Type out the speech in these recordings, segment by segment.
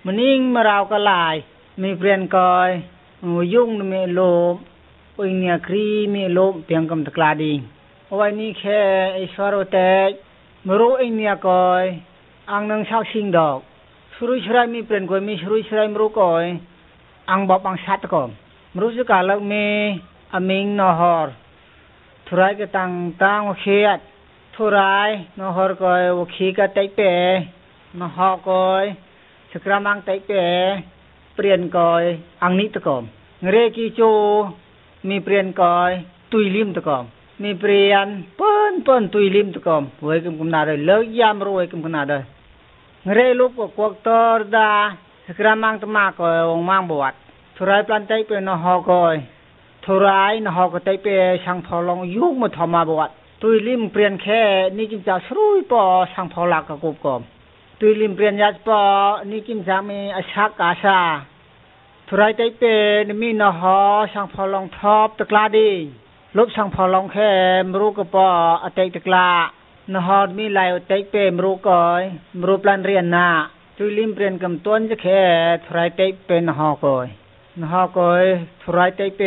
มันนิ่งมาราวก็หลายมีเปลี่ยนกอยยุ่งมีโลมโอ้ยเนี่ยครีมีโลมเพียงกำตะกลาดีเอาไว้นี่แค่ไอ้สวารแตกมรู้ไอ้เนี่ยกอยอังนังชาวชิงดอกชรุยชรายมีเปลี่ยนกอยมีชรุยชรายมรู้กอยอังบอบอังชัดก่อนมรู้สึกาลักมีอมิงนอฮอร์ทุรายก็ตั้งวเขียดทุรายนอฮอร์กอยวขีก็ไตเปนอฮอกอยสกรามังไตเปเปลี่ยนกอยอังนิตะกอมเรกิโจมีเปลี่ยนกอยตุยลิมตะกอมมีเปลี่ยนเปิ้นตุยลิมตะกอมเวยกึมนาได้เลิกยามรวยกึมนาได้เรลุกกวกตอรดาสกรามังตะมากอยองมังบวชทุรายปลันไตเปนอฮอกอยทุรายนอฮอกไตเปช่างพอลองยุกมาทอมาบวชตุยลิมเปลี่ยนแค่นี่จิมจะสรุยปอช่างพอลักกะกบกอมตุยลิมเปลี่ยนยัดปอนี่จิมจะมีอชักอาชาทุรายไตเปนมีนอฮอช่างพอลองทอบตะกลาดีลบช่างพอลองแค่มรู้กะปออเตตะกลานอฮอมีหลายไตเปมรู้กอยมรู้ปลันเรียนนาตุยลิมเปลี่ยนกำต้นจะแค่ทุรายไตเปนฮอกอยนฮอกอยทุรายไตเป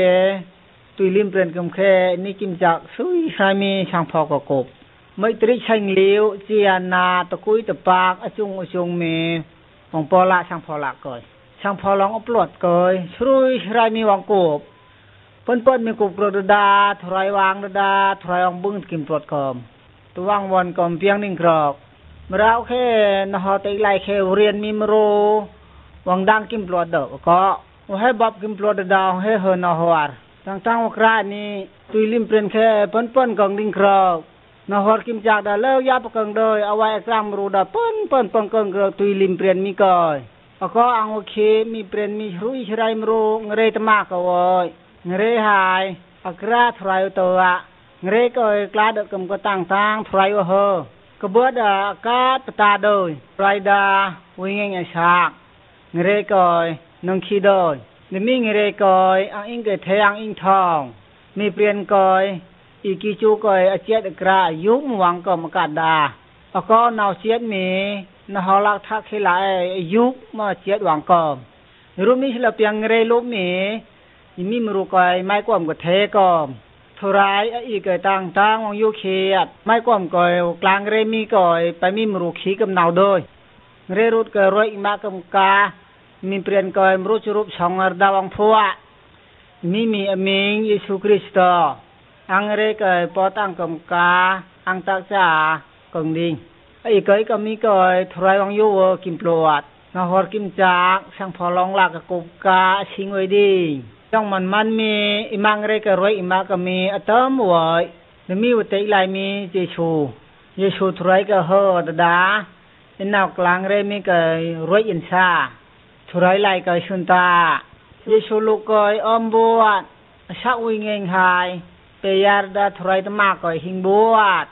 ตุยลิมเปลี่ยนกำแค่นี่กิมจักสุยสามีช่างพอกกบไม่ตริชังเหลวเจียนาตะกุยตะปากอจุงเมของปอละช่างพอละก่อยช่างพอลองอปลอดก่อยสุยสามีวังกบเปิ้นมีกบกระดาถรายวางดาถรายองบึ้งกิมปลอดกอมตัววางวันกอมเพียง1กรอกมราวแค่นฮอตไลแค่เรียนมีมโรวังดังกิมปลอดดอกก็ให้บับกิมปลอดดาวให้เฮนอฮวาร์ตั้งวกรานี้ตุยลิมเปลี่ยนแค่เปิ้นกองดิงครอกนฮอร์กิมจากดาเลิกยาปกังโดยเอาไว้กลางรูดาเปิ้นกองตุยลิมเปลี่ยนมีก่อยก็อังโอเคมีเปลี่ยนมีรุยชรายมรูงเรตมากก็วยเรหายอักราทรายตัวเรก็กลาดกำก็ตั้งทรายเฮอกระเบิดอากาศตาโดยไรดาวิ่งฉากเรก็นังขี้โดยนมีเรกอยอังอิงเกเทอังอิงทองมีเปลี่ยนกอยอีกิจูกอยอเจดกระยุมวังกมกาดาก็นาวเจียดมีนหลักทักขิลายยุกมาเจียดวังกอมรุมิสละเปียงเรลุมีมีมรุกอยไม้กวมกเทกอมทุรายอีกตั้งวังยุเขียดไม้กวมกอยกลางเรมีกอยไปมีมรุขีกำนาวโดยเรรุดกรอยมากมกามีเปลี่ยนกอยมรู้จุรุปช่องอรดาวังพัวมีอมิงเยซูคริสต์อังเรกอยปอตั้งกำกาอังตักจากงดิงอีกอยก็มีกอยทรายวังยูกิมปลวดนหอรกิมจากช่างพอลองลากกบกาชิงไว้ดีจ้องมันมีอิมังเรกรอยอิมากมีอตมไว้มีวติลายมีเยซูทรายก็เฮอดาอินาวกลางเรมีกอยรอยอินซาทุรายไลกอยชุนตาเยซูลูกกอยอมบวชชักวิงเงงหายเปยาร์ดาทุรายตมากกอยหิงบวช